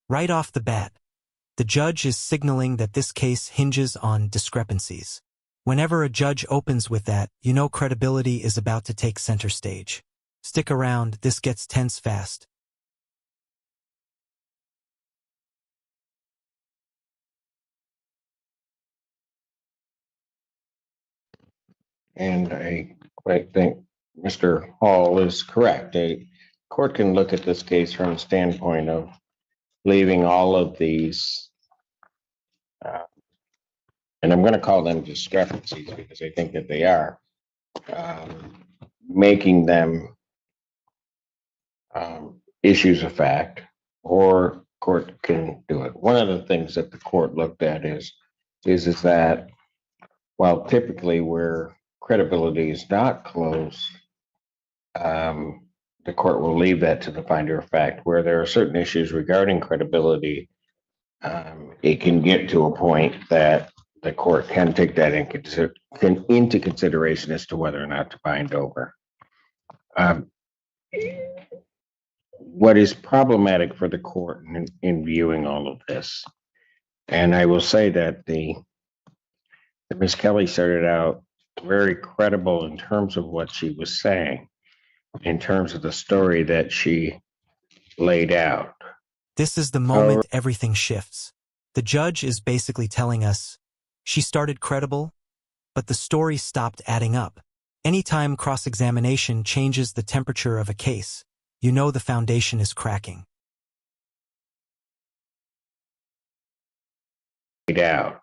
Right off the bat, the judge is signaling that this case hinges on discrepancies. Whenever a judge opens with that, you know credibility is about to take center stage. Stick around, this gets tense fast. And I think Mr. Hall is correct. A court can look at this case from the standpoint of leaving all of these, uh, and I'm going to call them discrepancies because I think that they are, making them issues of fact, or court can do it. One of the things that the court looked at is that while typically where credibility is not close, the court will leave that to the finder of fact. Where there are certain issues regarding credibility, it can get to a point that the court can take that into consideration as to whether or not to bind over. What is problematic for the court in viewing all of this, and I will say that Ms. Kelly started out very credible in terms of what she was saying, in terms of the story that she laid out. This is the moment everything shifts. The judge is basically telling us, she started credible, but the story stopped adding up. Anytime cross-examination changes the temperature of a case, you know the foundation is cracking. Out.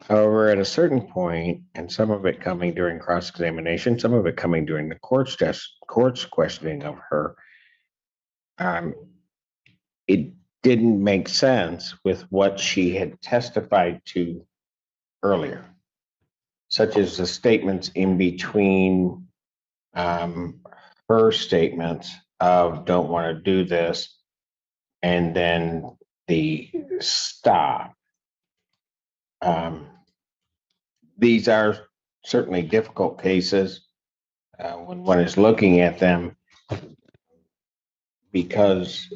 However, at a certain point, and some of it coming during cross-examination, some of it coming during the court's questioning of her, it didn't make sense with what she had testified to earlier, such as the statements in between her statements of don't want to do this, and then the stop. These are certainly difficult cases when one is looking at them, because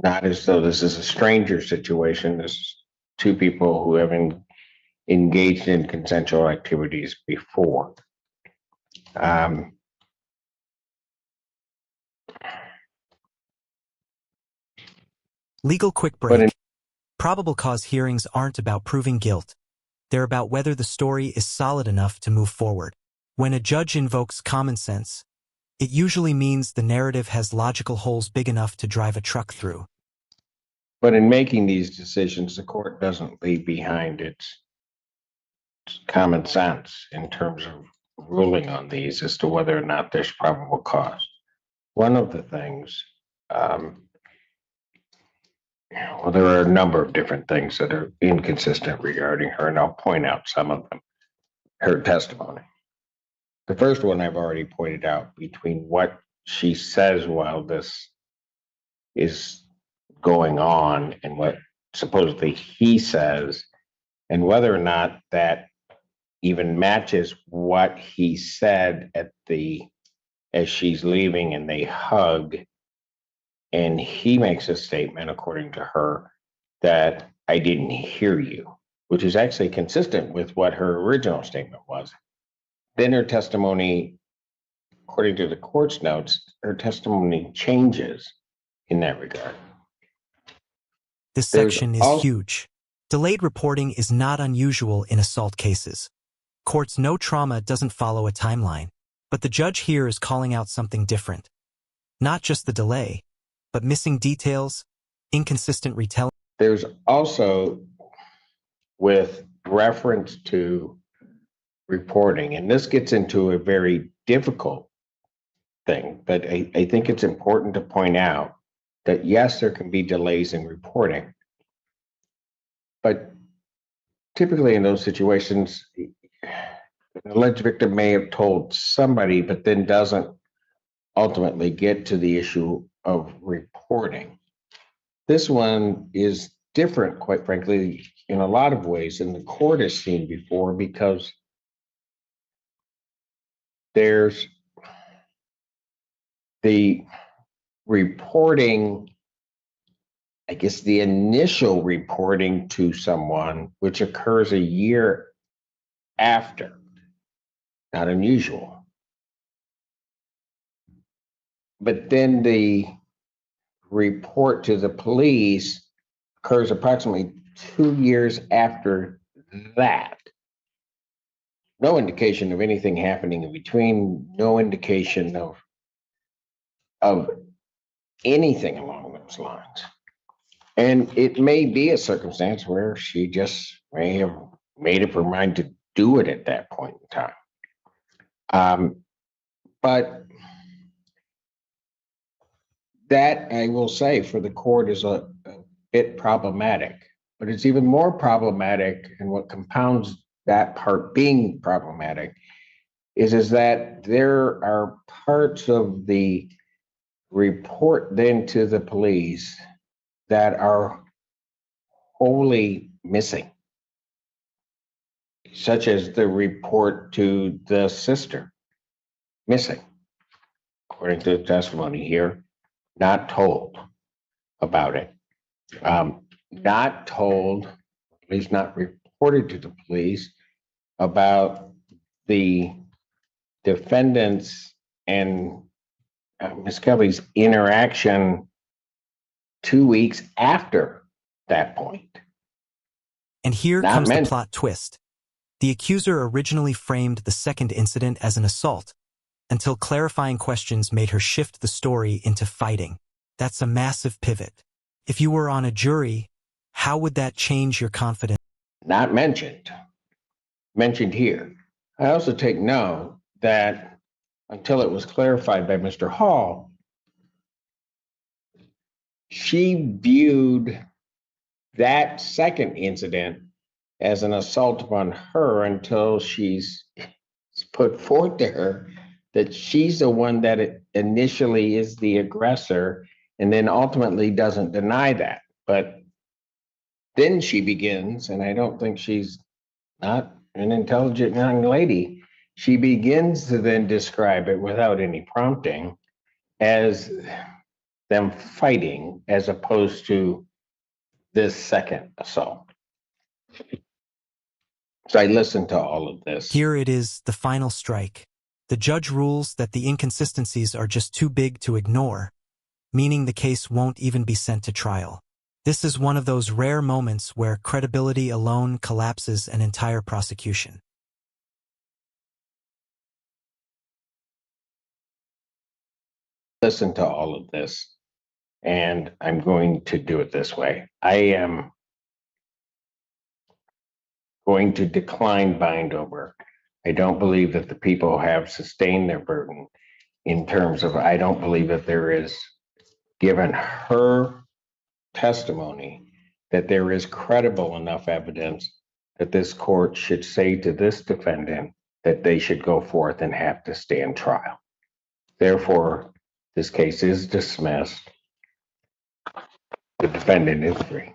not as though this is a stranger situation. This is two people who have engaged in consensual activities before. Legal quick break. Probable cause hearings aren't about proving guilt. They're about whether the story is solid enough to move forward. When a judge invokes common sense, it usually means the narrative has logical holes big enough to drive a truck through. But in making these decisions, the court doesn't leave behind its common sense in terms of ruling on these as to whether or not there's probable cause. One of the things, well, there are a number of different things that are inconsistent regarding her, and I'll point out some of them. Her testimony. The first one I've already pointed out, between what she says while this is going on and what supposedly he says, and whether or not that even matches what he said as she's leaving and they hug, and he makes a statement, according to her, that I didn't hear you, which is actually consistent with what her original statement was. Then her testimony, according to the court's notes, her testimony changes in that regard. This section is huge. Delayed reporting is not unusual in assault cases. Courts know trauma doesn't follow a timeline, but the judge here is calling out something different. Not just the delay, but missing details, inconsistent retelling. There's also, with reference to reporting, and this gets into a very difficult thing, but I think it's important to point out that yes, there can be delays in reporting, but typically in those situations, an alleged victim may have told somebody, but then doesn't ultimately get to the issue of reporting. This one is different, quite frankly, in a lot of ways than the court has seen before, because there's the reporting I guess, the initial reporting to someone, which occurs a year after. Not unusual. But then the report to the police occurs approximately 2 years after that. No indication of anything happening in between, no indication of anything along those lines. And it may be a circumstance where she just may have made up her mind to do it at that point in time. But that, I will say, for the court is a bit problematic. But it's even more problematic, and what compounds that part being problematic is that there are parts of the report then to the police that are wholly missing, such as the report to the sister, missing, according to the testimony here, not told about it, not told, at least not reported to the police, about the defendants and Ms. Kelly's interaction 2 weeks after that point. And here Not comes the mentioned. plot twist. The accuser originally framed the second incident as an assault, until clarifying questions made her shift the story into fighting. That's a massive pivot. If you were on a jury, how would that change your confidence? Not mentioned. Mentioned here. I also take note that until it was clarified by Mr. Hall, she viewed that second incident as an assault upon her until she's put forth to her that she's the one that initially is the aggressor and then ultimately doesn't deny that. But then she begins, and I don't think she's not an intelligent young lady, she begins to then describe it without any prompting as them fighting as opposed to this second assault. So I listened to all of this. Here it is, the final strike. The judge rules that the inconsistencies are just too big to ignore, meaning the case won't even be sent to trial. This is one of those rare moments where credibility alone collapses an entire prosecution. Listen to all of this, and I'm going to do it this way. I am going to decline bind over. I don't believe that the people have sustained their burden in terms of, I don't believe that there is, given her testimony, that there is credible enough evidence that this court should say to this defendant that they should go forth and have to stand trial. Therefore, this case is dismissed. The defendant is free.